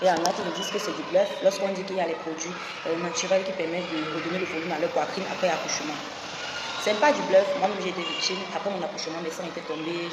Et il y en a qui me disent que c'est du bluff lorsqu'on dit qu'il y a les produits naturels qui permettent de redonner le volume à leur poitrine après accouchement. C'est pas du bluff, moi-même j'ai été victime. Après mon accouchement, mes seins étaient tombés,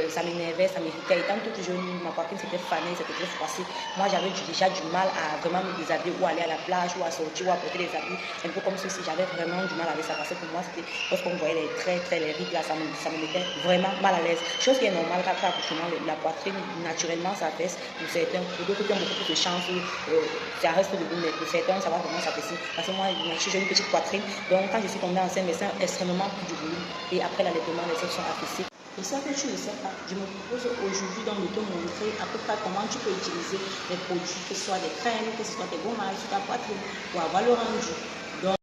ça m'énervait, ça m'irritait. Étant toute jeune, ma poitrine s'était fanée, c'était très froissé. Moi j'avais déjà du mal à vraiment me déshabiller ou aller à la plage ou à sortir ou à porter des habits. Un peu comme ceci, j'avais vraiment du mal avec ça parce que pour moi c'était, lorsqu'on voyait les traits, les rides là, ça me mettait vraiment mal à l'aise. Chose qui est normale qu'après accouchement, la poitrine naturellement s'affaisse. Pour certains, pour d'autres qui ont beaucoup plus de chance, ça reste debout, mais pour certains ça va vraiment s'affaisser. Parce que moi j'ai une petite poitrine, donc quand je suis tombée enceinte, mes seins extrêmement plus du volume et après l'allaitement les seins sont affaissés. Et ça que tu ne sais pas, je me propose aujourd'hui donc de te montrer à peu près comment tu peux utiliser les produits, que ce soit des crèmes, que ce soit des gommages sur ta poitrine pour avoir le rendu. Donc,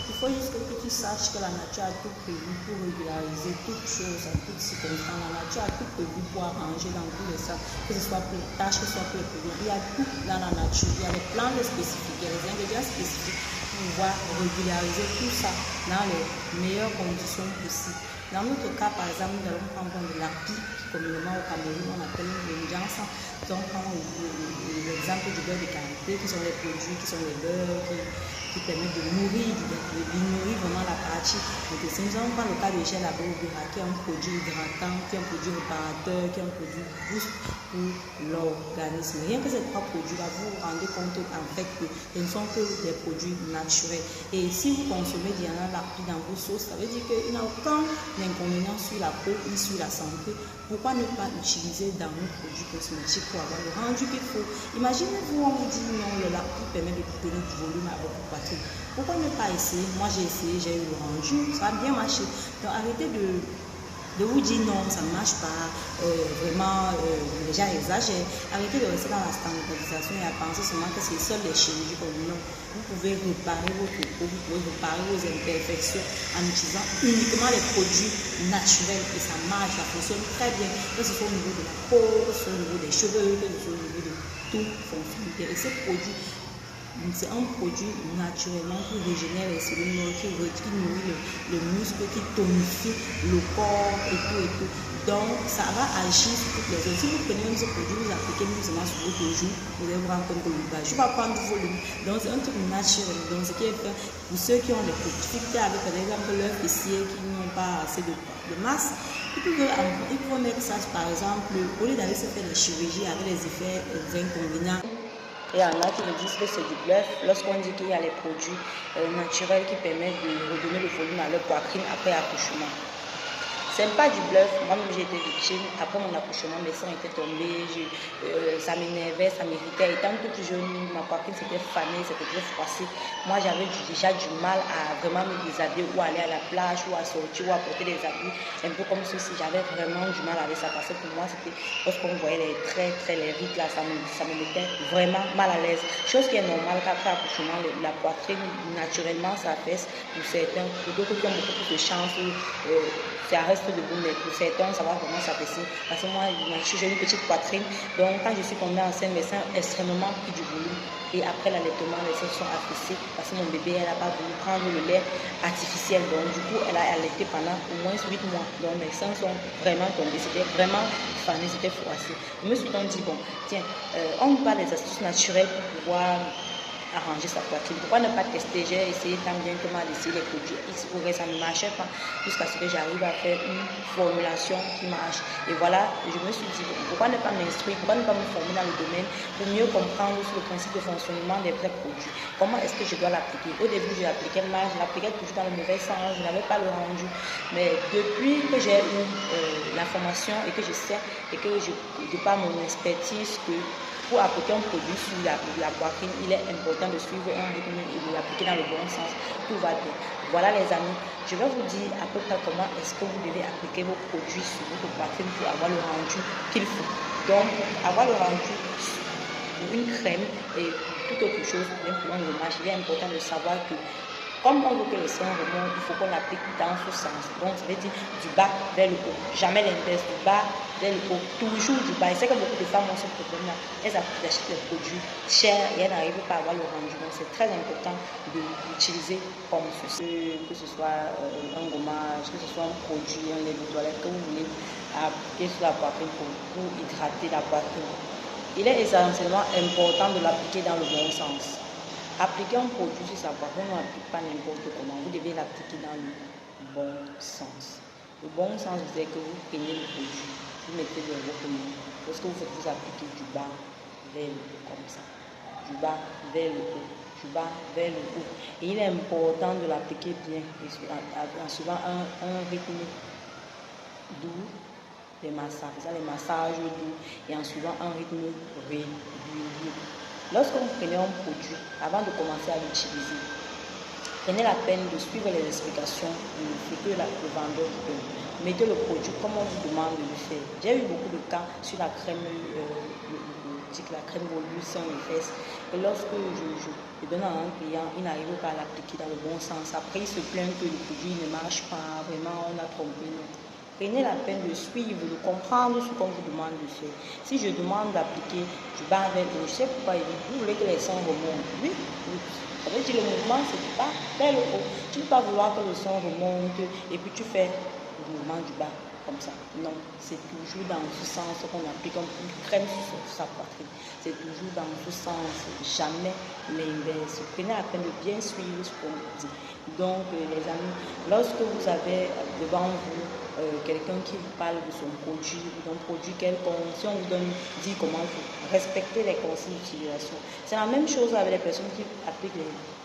il faut juste que tu saches que la nature a tout prévu pour régulariser toutes choses, en toutes circonstances. La nature a tout prévu pour arranger dans tous les sens, que ce soit pour les tâches, que ce soit pour les produits. Il y a tout dans la nature. Il y a les plantes spécifiques, il y a les ingrédients spécifiques pour pouvoir régulariser tout ça dans les meilleures conditions possibles. Dans notre cas, par exemple, nous allons prendre de l'arpi, communément au Cameroun, on appelle le njansan. Donc, on prend l'exemple du beurre de karité, qui sont les produits, qui sont les beurres, qui permettent de nourrir, de nourrir vraiment la partie. Donc, si nous allons prendre le cas de gel à Bobira, qui est un produit hydratant, qui est un produit réparateur, qui est un produit boost pour l'organisme. Rien que ces trois produits-là, vous vous rendez compte en fait que ce ne sont que des produits naturels. Et si vous consommez Diana l'arpi dans vos sauces, ça veut dire qu'il n'y a aucun inconvénient sur la peau ni sur la santé. Pourquoi ne pas utiliser dans nos produits cosmétiques pour avoir le rendu qu'il faut? Imaginez-vous, on vous dit non, le l'arpi permet de donner du volume à votre poitrine. Pourquoi ne pas essayer? Moi j'ai essayé, j'ai eu le rendu, ça a bien marché. Donc arrêtez de vous dire non, ça ne marche pas, vraiment, les gens exagèrent. Arrêtez de rester dans la standardisation et à penser seulement que c'est seul les chirurgies comme non. Vous pouvez réparer votre peau, vous pouvez réparer vos imperfections en utilisant uniquement les produits naturels et ça marche, ça fonctionne très bien. Que ce soit au niveau de la peau, que ce soit au niveau des cheveux, que ce soit au niveau de tout, fonctionne bien. Et ces produits, c'est un produit naturellement qui régénère les cellules, qui nourrit le muscle, qui tonifie le corps et tout. Donc, ça va agir sur toutes les zones. Si vous prenez ce produit, vous appliquez même seulement sur votre joue, vous allez vous rendre compte que je vais prendre du volume. Donc, c'est un truc naturel. Donc, ce qui est fait pour ceux qui ont des difficultés avec, par exemple, leurs fessiers, qui n'ont pas assez de masse, ils peuvent mettre ça, par exemple, au lieu d'aller se faire des chirurgies avec les effets inconvénients. Et il y en a qui me disent que c'est du bluff lorsqu'on dit qu'il y a les produits naturels qui permettent de redonner le volume à leur poitrine après accouchement. C'est pas du bluff, moi-même j'ai été victime. Après mon accouchement, mes seins étaient tombés, ça m'énervait, ça m'irritait. Étant toute jeune, ma poitrine s'était fanée, c'était très froissé. Moi j'avais déjà du mal à vraiment me déshabiller ou aller à la plage ou à sortir ou à porter des habits. Un peu comme ceci, j'avais vraiment du mal avec ça parce que pour moi c'était, lorsqu'on voyait les traits, les rides là, ça me mettait vraiment mal à l'aise. Chose qui est normale qu'après accouchement, la poitrine naturellement s'affaisse pour certains, pour d'autres qui ont beaucoup plus de chance. Ça reste debout, mais pour certains, ça va vraiment s'affaisser. Parce que moi, j'ai une petite poitrine, donc quand je suis tombée enceinte, mes seins extrêmement pris du volume. Et après l'allaitement, les seins sont affaissés parce que mon bébé, elle n'a pas voulu prendre le lait artificiel. Donc du coup, elle a allaité pendant au moins 8 mois. Donc mes seins sont vraiment tombés, c'était vraiment fané, c'était froissé. Je me suis donc dit, bon, tiens, on nous parle des astuces naturelles pour pouvoir arranger sa poitrine. Pourquoi ne pas tester? J'ai essayé tant bien que mal d'essayer les produits X ou Y, ça ne marchait pas jusqu'à ce que j'arrive à faire une formulation qui marche. Et voilà, je me suis dit, pourquoi ne pas m'instruire, pourquoi ne pas me former dans le domaine pour mieux comprendre le principe de fonctionnement des vrais produits. Comment est-ce que je dois l'appliquer? Au début, je l'appliquais mal, je l'appliquais toujours dans le mauvais sens, je n'avais pas le rendu. Mais depuis que j'ai eu la formation et que je sais et que je par mon expertise que pour appliquer un produit sur la poitrine, il est important de suivre un rythme et de l'appliquer dans le bon sens. Tout va bien. Voilà les amis, je vais vous dire à peu près comment est-ce que vous devez appliquer vos produits sur votre poitrine pour avoir le rendu qu'il faut. Donc, avoir le rendu pour une crème et pour toute autre chose, même pour un gommage, il est important de savoir que comme on veut que le sein remonte, il faut qu'on l'applique dans ce sens. Donc, ça veut dire du bas vers le haut. Jamais l'inverse, du bas vers le haut. Toujours du bas. Et c'est que beaucoup de femmes ont ce problème-là. Elles achètent des produits chers et elles n'arrivent pas à avoir le rendu. Donc, c'est très important d'utiliser comme ceci. Que ce soit un gommage, que ce soit un produit, un lait de toilette, que vous voulez appliquer sur la poitrine pour hydrater la poitrine. Il est essentiellement important de l'appliquer dans le bon sens. Appliquer un produit sur sa poitrine, on n'applique pas n'importe comment. Vous devez l'appliquer dans le bon sens. Le bon sens, c'est que vous prenez le produit, vous mettez dans votre main. Lorsque vous appliquez du bas vers le haut, comme ça. Du bas vers le haut. Du bas vers le haut. Et il est important de l'appliquer bien, en suivant un rythme doux, les massages doux, et en suivant un rythme régulier. Lorsque vous prenez un produit, avant de commencer à l'utiliser, prenez la peine de suivre les explications de ce que le vendeur vous donne. Mettez le produit comme on vous demande de le faire. J'ai eu beaucoup de cas sur la crème, la crème volue sans les fesses. Et lorsque je donne à un client, il n'arrive pas à l'appliquer dans le bon sens. Après, il se plaint que le produit ne marche pas, vraiment, on a trompé. Non. Prenez la peine de suivre, de comprendre ce qu'on vous demande de faire. Si je demande d'appliquer du bas vers le haut, je sais pourquoi il dit, vous voulez que les sons remontent. Oui. Ça veut dire le mouvement, c'est du bas vers le haut. Tu ne peux pas vouloir que le son remonte et puis tu fais le mouvement du bas comme ça. Non, c'est toujours dans ce sens qu'on applique une crème sur sa poitrine. C'est toujours dans ce sens, jamais l'inverse. Prenez la peine de bien suivre ce qu'on vous dit. Donc, les amis, lorsque vous avez devant vous quelqu'un qui vous parle de son produit ou d'un produit quelconque, si on vous dit comment respecter les consignes d'utilisation. C'est la même chose avec les personnes qui appliquent,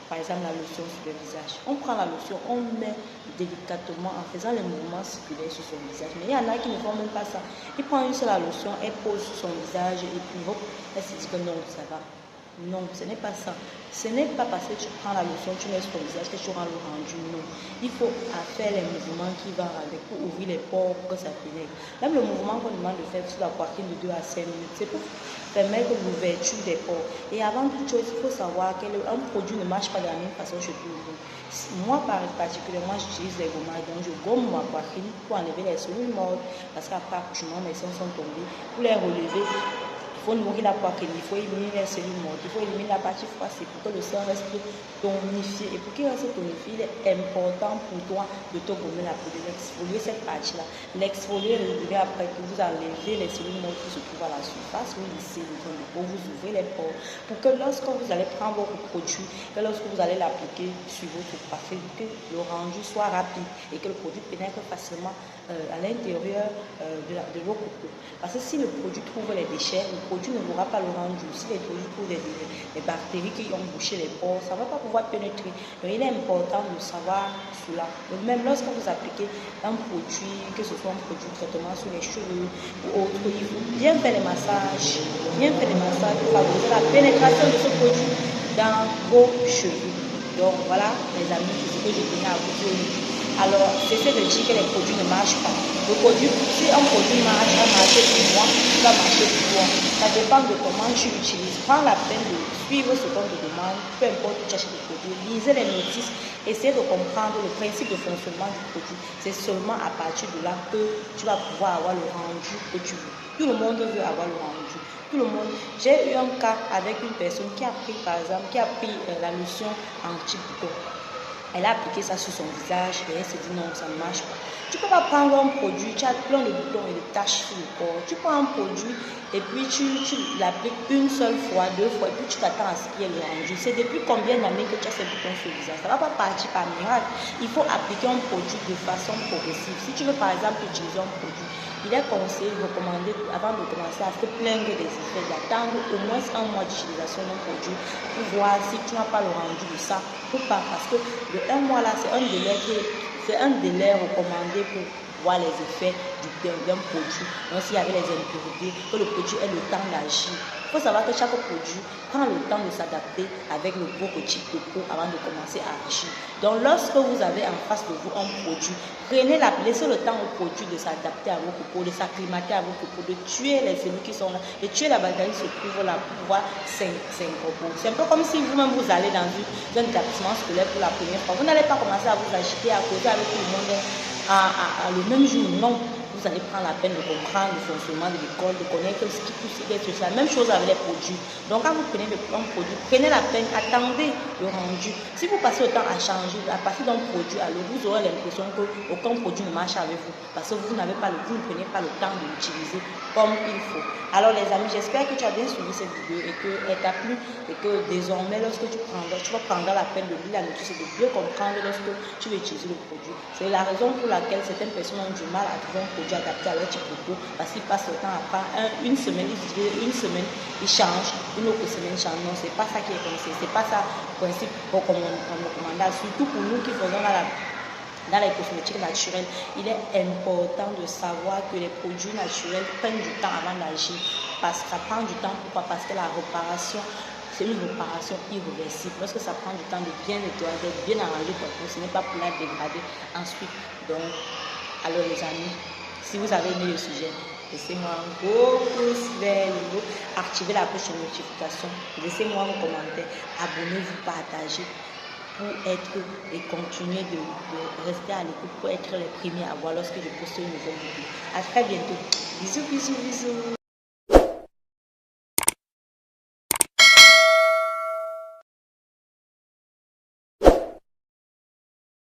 par exemple, la lotion sur le visage. On prend la lotion, on met délicatement en faisant les mouvements circulaires sur son visage. Mais il y en a qui ne font même pas ça. Ils prennent une seule lotion, elle pose sur son visage et puis hop, elle se dit que non, ça va. Non, ce n'est pas ça. Ce n'est pas parce que tu prends la lotion, tu mets sur ton visage que tu auras le rendu. Non. Il faut faire les mouvements qui vont avec pour ouvrir les pores, pour que ça pénètre. Même le mouvement qu'on demande de faire sur la poitrine de 2 à 5 minutes, c'est pour permettre l'ouverture des pores. Et avant toute chose, il faut savoir qu'un produit ne marche pas de la même façon chez tout le monde. Moi, particulièrement, j'utilise les gommages. Donc, je gomme ma poitrine pour enlever les cellules mortes. Parce qu'après, mes seins sont tombés. Pour les relever, il faut nourrir la poitrine, il faut éliminer les cellules mortes, il faut éliminer la partie froissée pour que le sang reste tonifié. Et pour qu'il reste tonifié, il est important pour toi de te gommer la peau, de l'exfolier cette partie-là. L'exfolier, relever après que vous enlevez les cellules mortes qui se trouvent à la surface, vous lissez le fond de peau, vous ouvrez les pores pour que lorsque vous allez prendre votre produit, que lorsque vous allez l'appliquer sur votre poitrine, que le rendu soit rapide et que le produit pénètre facilement à l'intérieur de votre peau. Parce que si le produit trouve les déchets, le produit ne n'aura pas le rendu. Si les produits trouvent des bactéries qui ont bouché les pores, ça ne va pas pouvoir pénétrer. Donc il est important de savoir cela. Donc, même lorsque vous appliquez un produit, que ce soit un produit de traitement sur les cheveux ou autre, il faut bien faire les massages, pour favoriser la pénétration de ce produit dans vos cheveux. Donc voilà les amis, c'est ce que je tenais à vous dire aujourd'hui. Alors, cessez de dire que les produits ne marchent pas. Le produit, si un produit marche, va marcher pour moi, il va marcher pour toi. Ça dépend de comment tu l'utilises. Prends la peine de suivre ce qu'on te demande, peu importe où tu achètes le produit. Lisez les notices, essayez de comprendre le principe de fonctionnement du produit. C'est seulement à partir de là que tu vas pouvoir avoir le rendu que tu veux. Tout le monde veut avoir le rendu. Tout le monde. J'ai eu un cas avec une personne qui a pris, par exemple, la lotion anti-bouton. Elle a appliqué ça sur son visage et elle s'est dit non, ça ne marche pas. Tu ne peux pas prendre un produit, tu as plein de boutons et de taches sur le corps. Tu prends un produit et puis tu l'appliques une seule fois, 2 fois, et puis tu t'attends à ce qu'il y ait le rendu. C'est depuis combien d'années que tu as ces boutons sur le visage? Ça ne va pas partir par miracle. Il faut appliquer un produit de façon progressive. Si tu veux par exemple utiliser un produit, il est conseillé, recommandé, avant de commencer à se plaindre des effets, d'attendre au moins 1 mois d'utilisation d'un produit pour voir si tu n'as pas le rendu de ça ou pas. Parce que le 1 mois là, c'est un délai recommandé pour voir les effets d'un produit. Donc s'il y avait les impuretés, que le produit ait le temps d'agir. Il faut savoir que chaque produit prend le temps de s'adapter avec votre type de peau avant de commencer à agir. Donc lorsque vous avez en face de vous un produit, laissez le temps au produit de s'adapter à votre peau, de s'acclimater à votre peau, de tuer les cellules qui sont là, de tuer la bactérie qui se trouve là pour pouvoir s'incorporer. C'est un peu comme si vous-même vous allez dans un établissement scolaire pour la première fois. Vous n'allez pas commencer à vous agiter, à causer avec tout le monde le même jour. Non. vous allez prendre la peine de comprendre le fonctionnement de l'école, de connaître ce qui pousse, la même chose avec les produits. Donc quand vous prenez un produit, prenez la peine, attendez le rendu. Si vous passez le temps à changer, à passer d'un produit à l'autre, vous aurez l'impression qu'aucun produit ne marche avec vous parce que vous ne prenez pas le temps de l'utiliser comme il faut. Alors les amis, j'espère que tu as bien suivi cette vidéo et qu'elle t'a plu et que désormais lorsque tu vas prendre la peine de lire la notice et de bien comprendre lorsque tu veux utiliser le produit. C'est la raison pour laquelle certaines personnes ont du mal à trouver un produit adapté à leur type de peau parce qu'ils passent le temps à prendre une semaine, ils changent, une autre semaine ils changent. Non, c'est pas ça qui est conseillé, c'est pas ça le principe recommandable, surtout pour nous qui faisons dans les cosmétiques naturels. Il est important de savoir que les produits naturels prennent du temps avant d'agir. Parce que ça prend du temps. Pourquoi? Parce que la réparation, c'est une réparation irréversible. Lorsque ça prend du temps de bien nettoyer, de bien arranger ton peau, ce n'est pas pour la dégrader ensuite. Donc, alors les amis, si vous avez aimé le sujet, laissez-moi un gros pouce vers le haut, activez la cloche de notification, laissez-moi un commentaire, abonnez-vous, partagez pour être et continuer de rester à l'écoute pour être les premiers à voir lorsque je poste une nouvelle vidéo. À très bientôt. Bisous, bisous, bisous.